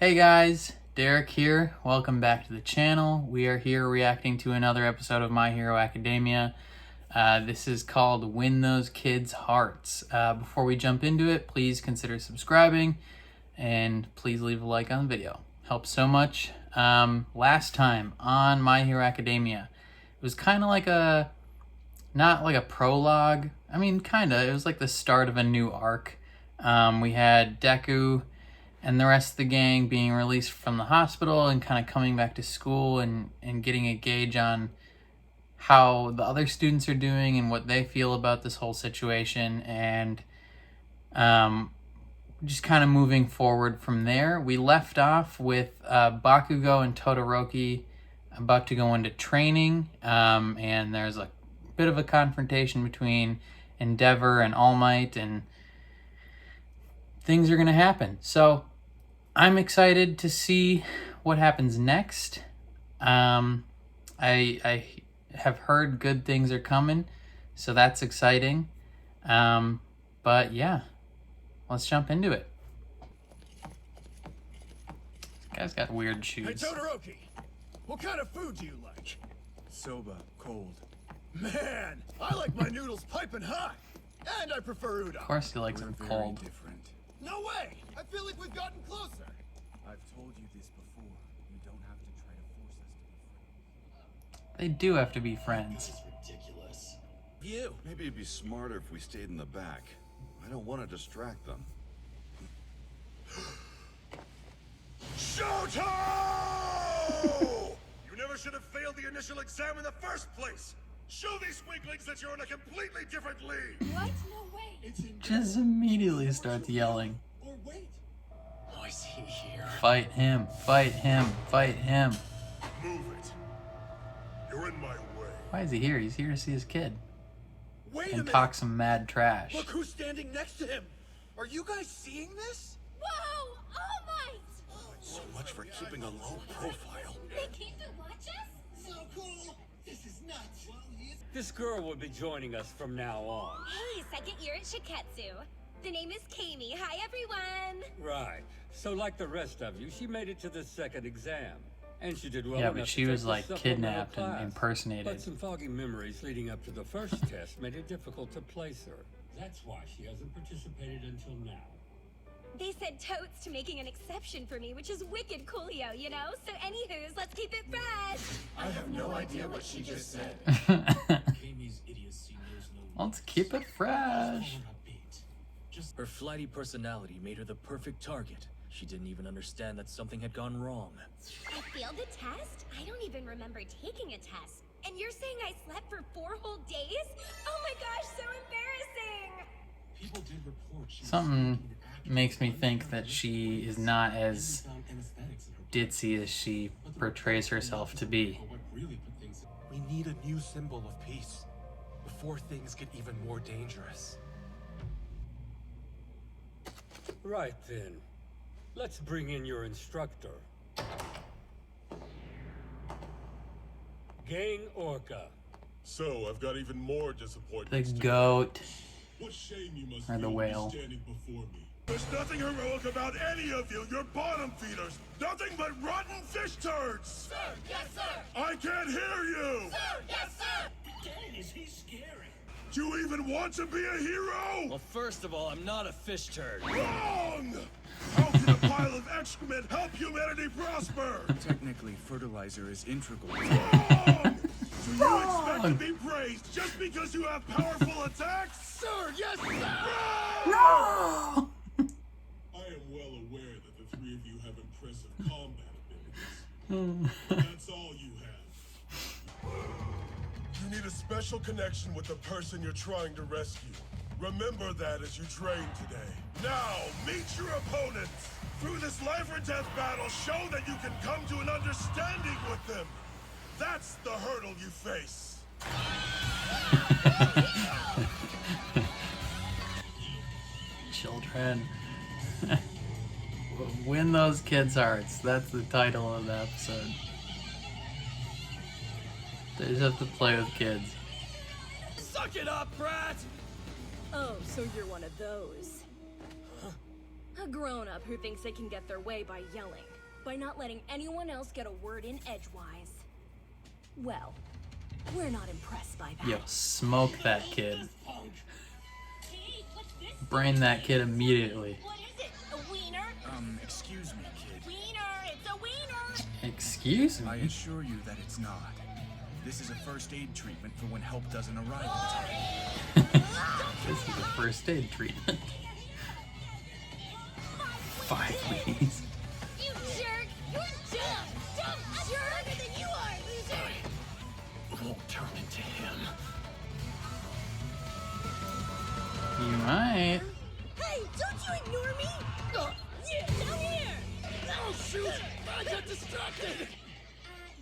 Hey guys, Derek here. Welcome back to the channel. We are here reacting to another episode of My Hero Academia. This is called Win Those Kids' Hearts. Before we jump into it, please consider subscribing and please leave a like on the video. Helps so much. Last time on My Hero Academia, it was kind of like not like a prologue. I mean, kind of. It was like the start of a new arc. We had Deku and the rest of the gang being released from the hospital and kind of coming back to school and getting a gauge on how the other students are doing and what they feel about this whole situation, and just kind of moving forward from there. We left off with Bakugo and Todoroki about to go into training, and there's a bit of a confrontation between Endeavor and All Might, and things are going to happen. So I'm excited to see what happens next. I have heard good things are coming, so that's exciting. But yeah, let's jump into it. This guy's got weird shoes. Hey Todoroki, what kind of food do you like? Soba, cold. Man, I like my noodles piping hot, and I prefer udon. Of course he likes them We're cold. very different. No way! I feel like we've gotten closer. I've told you this before. You don't have to try to force us to be friends. They do have to be friends. Ridiculous. You. Maybe it'd be smarter if we stayed in the back. I don't want to distract them. Shoto! You never should have failed the initial exam in the first place. Show these weaklings that you're in a completely different league. What? No way. It's Just immediately starts yelling. Or wait. Why is he here? Fight him, fight him, fight him. Move it. You're in my way. Why is he here? He's here to see his kid Wait a and minute. talk some mad trash. Look who's standing next to him. Are you guys seeing this? Whoa! All Might! So much for keeping a low profile. They came to watch us? So cool. This is nuts. This girl will be joining us from now on. Hey, second year at Shiketsu. The name is Kami. Hi, everyone. Right. So like the rest of you, she made it to the second exam. And she did well Yeah, enough but to she take was the like supplemental kidnapped and class. impersonated. But some foggy memories leading up to the first test made it difficult to place her. That's why she hasn't participated until now. They said totes to making an exception for me, which is wicked coolio, you know? So anywho's, let's keep it fresh. I have no idea what she just said. Kami's idiocy knows no Let's keep it fresh. Just her flighty personality made her the perfect target. She didn't even understand that something had gone wrong. I failed a test? I don't even remember taking a test. And you're saying I slept for 4 whole days? Oh my gosh, so embarrassing! People did report she Something makes me think that she is not as ditzy as she portrays herself to be. We need a new symbol of peace before things get even more dangerous. Right then. Let's bring in your instructor. Gang Orca. So I've got even more The disappointments. goat What shame you must or the feel whale. standing before me. There's nothing heroic about any of you. You're bottom feeders. Nothing but rotten fish turds. Sir, yes, sir! I can't hear you. Sir, yes, sir! Dang, is he scary? Do you even want to be a hero? Well, first of all, I'm not a fish turd. Wrong! How can a pile of excrement help humanity prosper? Technically, fertilizer is integral. Wrong! Do you expect to be praised just because you have powerful attacks? Sir, yes, sir! No! I am well aware that the three of you have impressive combat abilities. But that's all you have. You need a special connection with the person you're trying to rescue. Remember that as you train today. Now, meet your opponents! Through this life or death battle, show that you can come to an understanding with them. That's the hurdle you face. Children. Win those kids' hearts. That's the title of the episode. They just have to play with kids. Suck it up, brat! Oh, so you're one of those. A grown-up who thinks they can get their way by yelling, by not letting anyone else get a word in edgewise. Well, we're not impressed by that. Yo, smoke that kid. Brain that kid immediately. What is it? A wiener? Excuse me, kid. Wiener! It's a wiener! Excuse I me? assure you that it's not. This is a first aid treatment for when help doesn't arrive in time. This is a first aid treatment. 5 weeks. You jerk! You're dumb! Dumb! I'm smarter than you are, loser! Won't turn into him. You might. Hey, don't you ignore me! Yeah, down here! Oh shoot! I got distracted!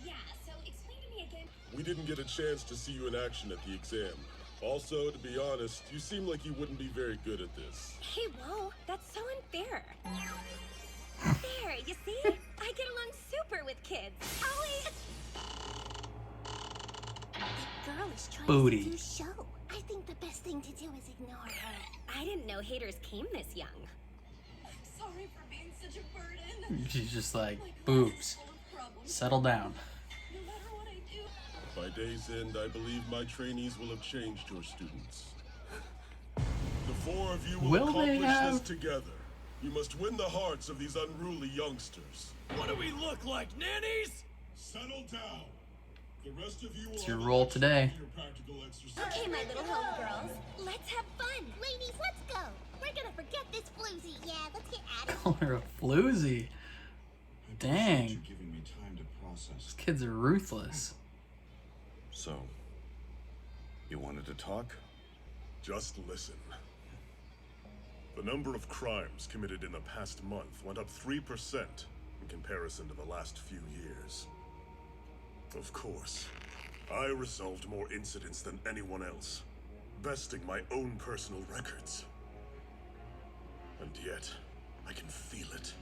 Yeah, so explain to me again. We didn't get a chance to see you in action at the exam. Also, to be honest, you seem like you wouldn't be very good at this. Hey, whoa, that's so unfair. There, you see? I get along super with kids. Always. The girl is trying Booty. to do show. I think the best thing to do is ignore her. I didn't know haters came this young. I'm sorry for being such a burden. She's just like, boobs. Settle down. No matter what I do. By day's end, I believe my trainees will have changed your students. The 4 of you will Will they accomplish have? this together. You must win the hearts of these unruly youngsters. What do we look like, nannies? Settle down. The rest of you will It's your have role elections today. for your practical exercise. Okay, my little homegirls, let's have fun. Ladies, let's go. We're gonna forget this floozy. Yeah, let's get out of Call her a floozy. Dang. You're giving me time to process. These kids are ruthless. So, you wanted to talk? Just listen. The number of crimes committed in the past month went up 3% in comparison to the last few years. Of course, I resolved more incidents than anyone else, besting my own personal records. And yet, I can feel it.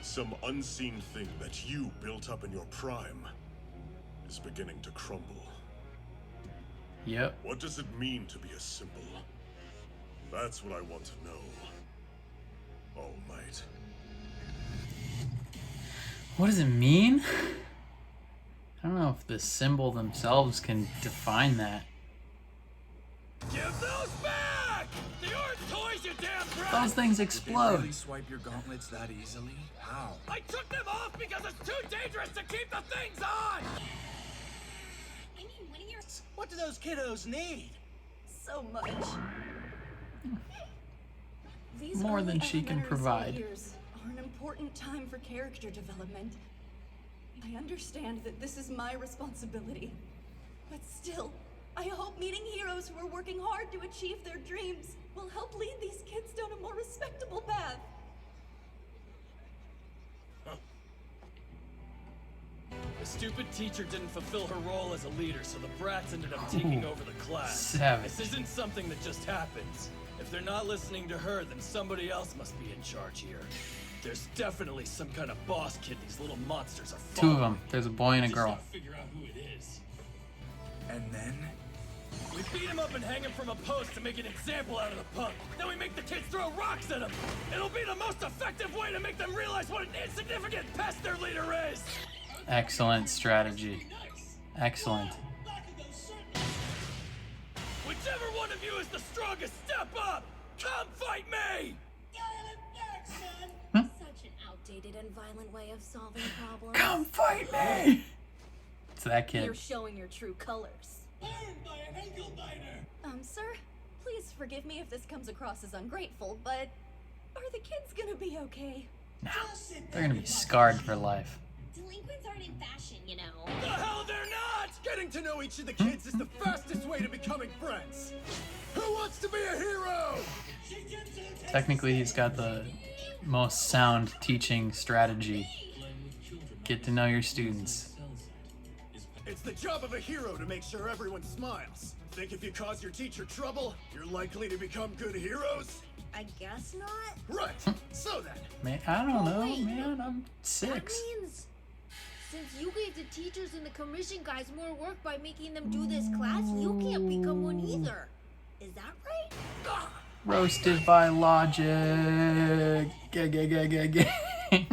Some unseen thing that you built up in your prime is beginning to crumble. Yep. What does it mean to be a symbol? That's what I want to know. All Might. What does it mean? I don't know if the symbol themselves can define that. Give those back! They aren't toys, you damn brat! Those things Did they explode. really swipe your gauntlets that easily? How? I took them off because it's too dangerous to keep the things on! I mean, when you're... What do those kiddos need? So much. These More than early she can elementary school provide. years are an important time for character development. I understand that this is my responsibility, but still, I hope meeting heroes who are working hard to achieve their dreams will help lead these kids down a more respectable path. The stupid teacher didn't fulfill her role as a leader, so the brats ended up taking Ooh, over the class. savage. This isn't something that just happens. If they're not listening to her, then somebody else must be in charge here. There's definitely some kind of boss kid these little monsters are 2 of following. them. There's a boy and a Just girl. gotta figure out who it is. And then? We beat him up and hang him from a post to make an example out of the punk. Then we make the kids throw rocks at him. It'll be the most effective way to make them realize what an insignificant pest their leader is. Excellent strategy. Excellent. Whichever one of you is the strongest, step up! Come fight me! Such an outdated and violent way of solving problems. Come fight me! It's that You're kid. showing your true colors. Sir, please forgive me if this comes across as ungrateful, but are the kids gonna be okay? Nah, they're gonna be scarred for life. Delinquents aren't in fashion, you know. The hell they're not! Getting to know each of the kids is the fastest way to becoming friends. Who wants to be a hero? Technically, he's got the most sound teaching strategy. Get to know your students. It's the job of a hero to make sure everyone smiles. Think if you cause your teacher trouble, you're likely to become good heroes? I guess not. Right. So then, Man, I don't know, wait. man. I'm 6. That means since you gave the teachers and the commission guys more work by making them do this class, you can't become one either. Is that right? Roasted by logic. Gang. I'm in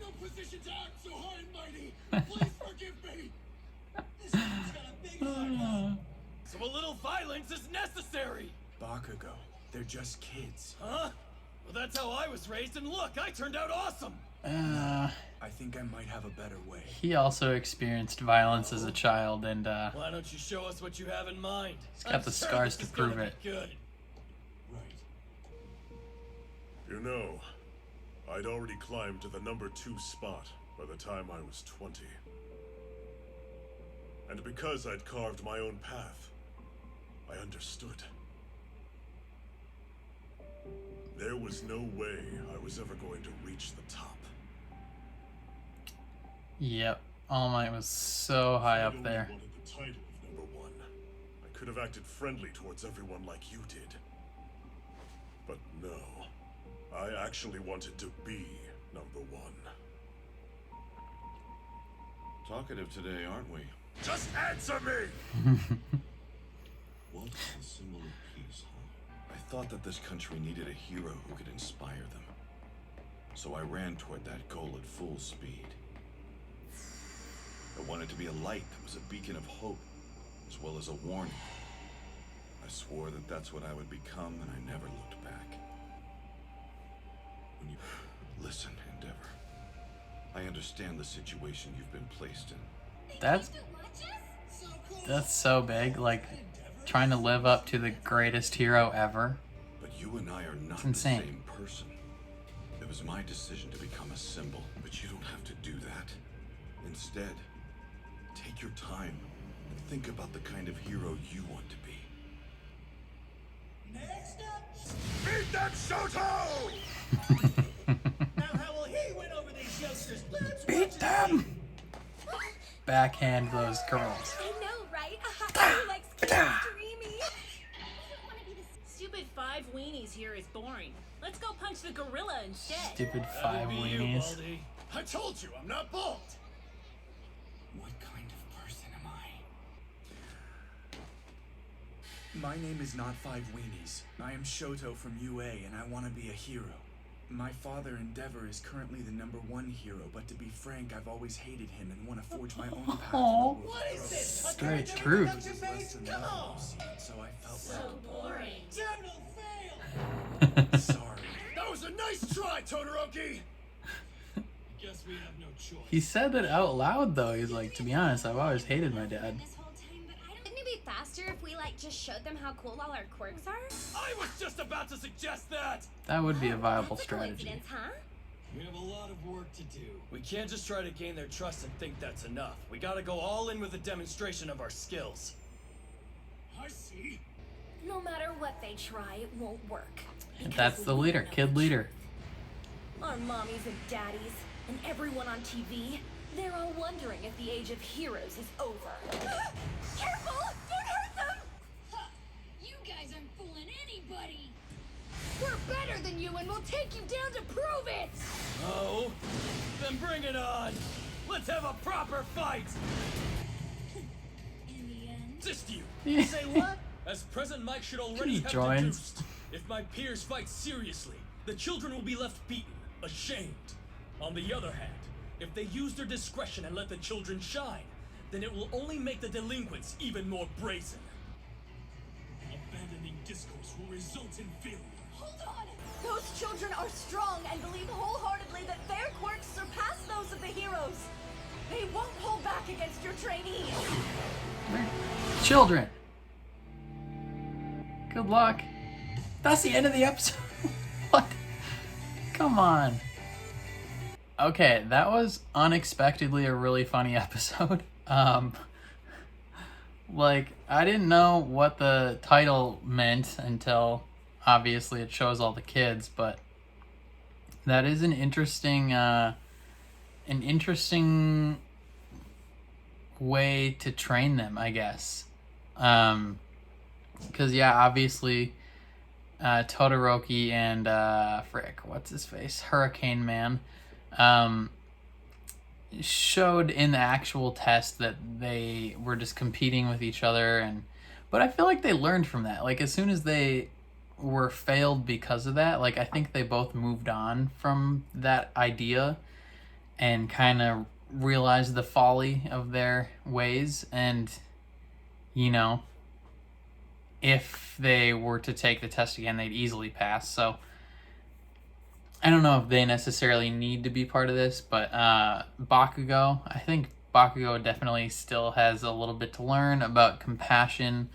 no position to act so high and mighty. Please forgive me. This one's got a big heart. So a little violence is necessary. Bakugo, they're just kids. Huh? Well, that's how I was raised, and look, I turned out awesome. I think I might have a better way. He also experienced violence as a child, and Why don't you show us what you have in mind? he's got the scars to prove it. Good. Right. You know, I'd already climbed to the number 2 spot by the time I was 20. And because I'd carved my own path, I understood. There was no way I was ever going to reach the top. Yep, All Might was so high up I there. only wanted the title of number 1. I could have acted friendly towards everyone like you did. But no, I actually wanted to be number 1. Talkative today, aren't we? Just answer me! What's the symbol of peace, huh? I thought that this country needed a hero who could inspire them. So I ran toward that goal at full speed. I wanted to be a light that was a beacon of hope, as well as a warning. I swore that that's what I would become, and I never looked back. When you... Listen, Endeavor. I understand the situation you've been placed in. That's so big, like trying to live up to the greatest hero ever. But you and I are not It's the insane. same person. It was my decision to become a symbol, but you don't have to do that. Instead, take your time and think about the kind of hero you want to be. Next up. Beat that Shoto! Now how will he win over these youngsters? Let's Beat watch them! Backhand those girls. I know, right? A hot guy who likes kids dreamy. Stupid 5 weenies here is boring. Let's go punch the gorilla instead. Stupid That 5 would be you, weenies. Baldy. I told you, I'm not bald. What kind of person am I? My name is not 5 Weenies. I am Shoto from UA, and I want to be a hero. My father, Endeavor, is currently the number 1 hero, but to be frank, I've always hated him and want to forge my own path. in the Aw. world. What is this? Straight Tucker, truth. production Less base? than Come that, on. so I felt Boring. Terminal fail. like sorry. That was a nice try, Todoroki. Guess we have no choice. He said it out loud though. He's like, to be honest, I've always hated my dad. This whole time, but wouldn't it be faster if we just showed them how cool all our quirks are? I was just about to suggest that. That would be a viable That's a strategy. coincidence, huh? We have a lot of work to do. We can't just try to gain their trust and think that's enough. We gotta go all in with a demonstration of our skills. I see. No matter what they try, it won't work. And that's the leader, kid leader. Our mommies and daddies, and everyone on TV, they're all wondering if the age of heroes is over. Careful! Don't hurt them! You guys aren't fooling anybody. We're better than you and we'll take you down to prove it! Oh? Then bring it on! Let's have a proper fight! In the end. Just you! Say what? As President Mike should already He have joins. deduced, if my peers fight seriously, the children will be left beaten, ashamed. On the other hand, if they use their discretion and let the children shine, then it will only make the delinquents even more brazen. Abandoning discourse will result in failure. Hold on! Those children are strong and believe wholeheartedly that their quirks surpass those of the heroes. They won't hold back against your trainees. Children. Good luck. That's the end of the episode. What? Come on. Okay, that was unexpectedly a really funny episode. Like, I didn't know what the title meant until obviously it shows all the kids, but that is an interesting way to train them, I guess. Because yeah, obviously Todoroki and what's his face, Hurricane Man, showed in the actual test that they were just competing with each other and But I feel like they learned from that. Like, as soon as they were failed because of that, like, I think they both moved on from that idea and kind of realized the folly of their ways. And, you know, if they were to take the test again, they'd easily pass. So I don't know if they necessarily need to be part of this, but Bakugo, I think Bakugo definitely still has a little bit to learn about compassion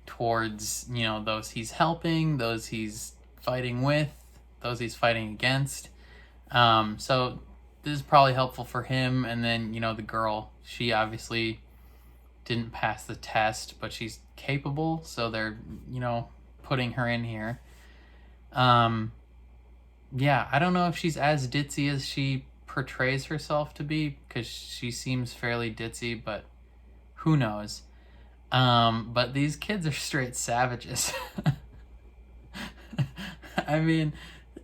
towards, you know, those he's helping, those he's fighting with, those he's fighting against. So this is probably helpful for him. And then, you know, the girl, she obviously didn't pass the test, but she's capable, so they're, you know, putting her in here. Yeah, I don't know if she's as ditzy as she portrays herself to be, because she seems fairly ditzy, but who knows. But these kids are straight savages. I mean,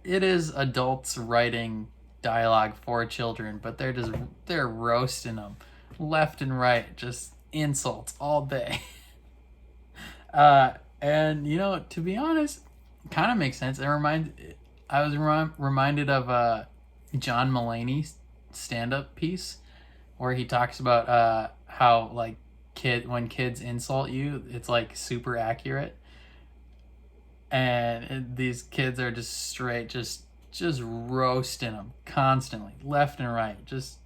it is adults writing dialogue for children, but they're roasting them left and right, just insults all day. And you know, to be honest, kind of makes sense. I was reminded of John Mulaney's stand-up piece where he talks about how, like, when kids insult you, it's like super accurate, and these kids are just straight just roasting them constantly, left and right, just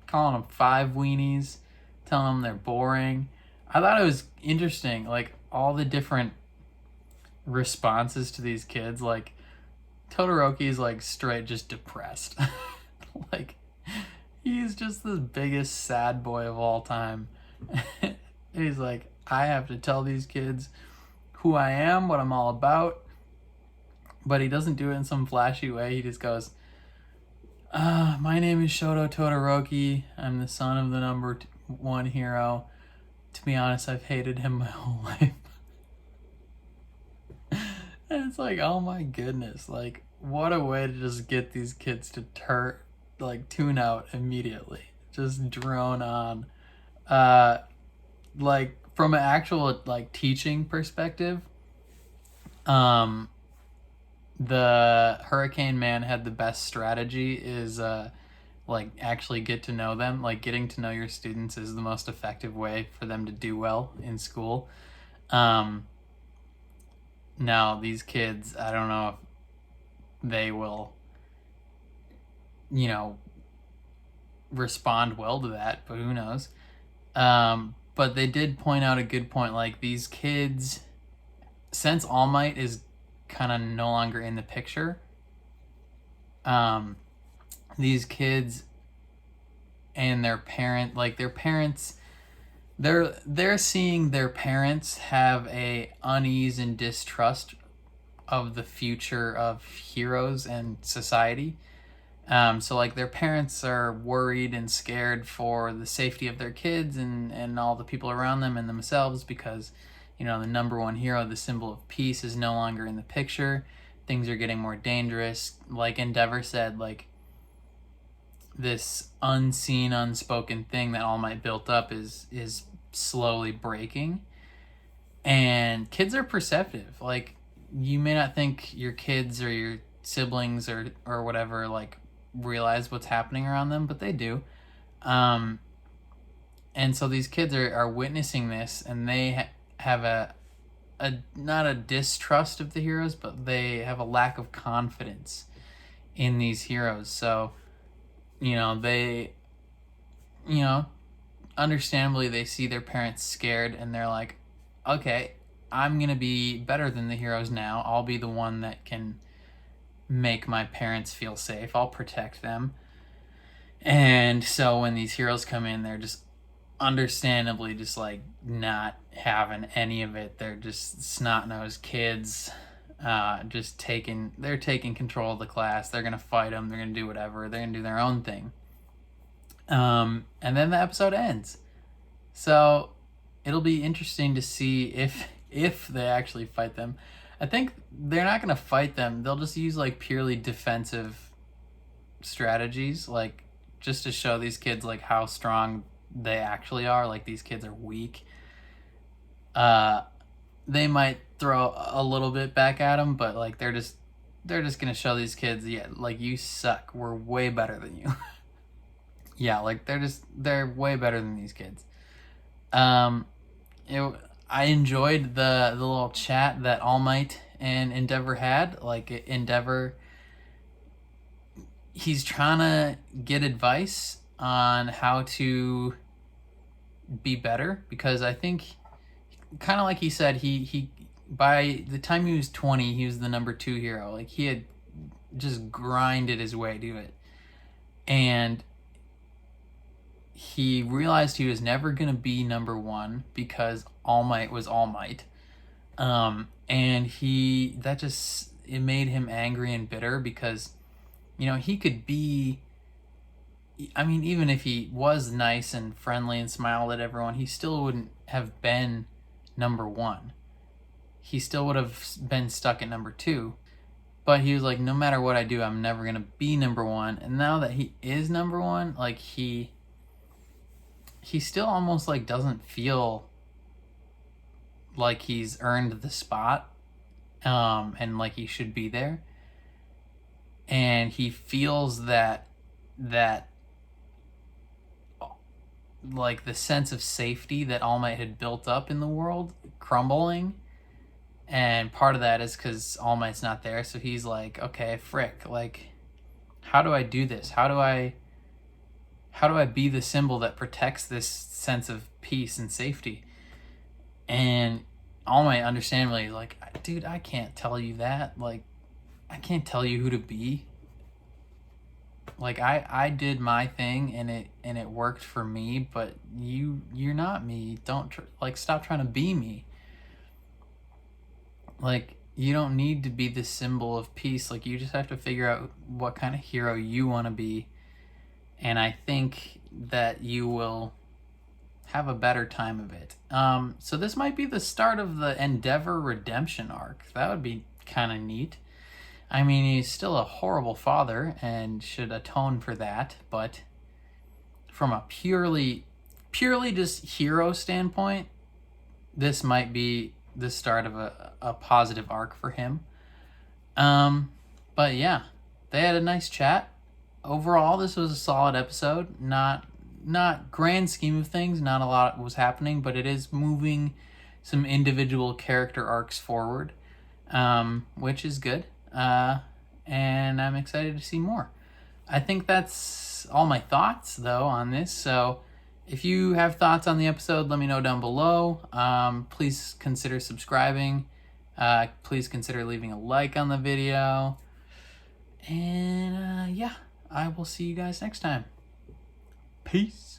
calling them five weenies, telling them they're boring. I thought it was interesting, like, all the different responses to these kids. Like, Todoroki's like straight just depressed. Like, he's just the biggest sad boy of all time. He's like, I have to tell these kids who I am, what I'm all about. But he doesn't do it in some flashy way. He just goes, my name is Shoto Todoroki. I'm the son of the number one hero. To be honest, I've hated him my whole life. And it's like, oh my goodness, like, what a way to just get these kids to tune out immediately, just drone on. Like, from an actual, like, teaching perspective, the Hurricane Man had the best strategy is like, actually get to know them. Like, getting to know your students is the most effective way for them to do well in school. Now, these kids, I don't know if they will, you know, respond well to that, but who knows. But they did point out a good point. Like, these kids, since All Might is kind of no longer in the picture, these kids and their parents, they're seeing their parents have a unease and distrust of the future of heroes and society. So, like, their parents are worried and scared for the safety of their kids and all the people around them and themselves, because, you know, the number one hero, the symbol of peace, is no longer in the picture. Things are getting more dangerous. Like Endeavor said, like, this unseen, unspoken thing that All Might built up is slowly breaking. And kids are perceptive. Like, you may not think your kids or your siblings or whatever, like, realize what's happening around them, but they do. And so these kids are witnessing this, and they have a not a distrust of the heroes, but they have a lack of confidence in these heroes. So, you know, they, you know, understandably, they see their parents scared, and they're like, okay, I'm going to be better than the heroes now. I'll be the one that can make my parents feel safe. I'll protect them. And so when these heroes come in, they're just understandably just, like, not having any of it. They're just snot-nosed kids, they're taking control of the class. They're going to fight them. They're going to do whatever. They're going to do their own thing. And then the episode ends. So it'll be interesting to see if they actually fight them. I think they're not going to fight them. They'll just use, like, purely defensive strategies, like, just to show these kids, like, how strong they actually are. Like, these kids are weak. they might throw a little bit back at him, but like they're just gonna show these kids, yeah, like, you suck. We're way better than you. Yeah, like they're way better than these kids. I enjoyed the little chat that All Might and Endeavor had. Like, Endeavor, he's trying to get advice on how to be better, because I think, kind of like he said, he by the time he was 20, he was the number 2 hero. Like, he had just grinded his way to it, and he realized he was never going to be number 1 because All Might was All Might. And it made him angry and bitter, because, you know, he could be, I mean, even if he was nice and friendly and smiled at everyone, he still wouldn't have been number 1. He still would have been stuck at number 2. But he was like, no matter what I do, I'm never going to be number 1. And now that he is number 1, like, he still almost like doesn't feel like he's earned the spot, and like he should be there. And he feels that like the sense of safety that All Might had built up in the world crumbling. And part of that is because All Might's not there. So he's like, okay, frick, like, how do I do this? How do I be the symbol that protects this sense of peace and safety? And All Might understandably is like, dude, I can't tell you that. Like, I can't tell you who to be. Like, I did my thing and it worked for me, but you're not me. Don't stop trying to be me. Like, you don't need to be the symbol of peace. Like, you just have to figure out what kind of hero you want to be. And I think that you will have a better time of it. So this might be the start of the Endeavor redemption arc. That would be kind of neat. I mean, he's still a horrible father and should atone for that, but from a purely just hero standpoint, this might be the start of a positive arc for him. But yeah, they had a nice chat. Overall, this was a solid episode. Not grand scheme of things, not a lot was happening, but it is moving some individual character arcs forward, which is good. And I'm excited to see more. I think that's all my thoughts, though, on this. So if you have thoughts on the episode, let me know down below. Please consider subscribing. Please consider leaving a like on the video. And yeah, I will see you guys next time. Peace.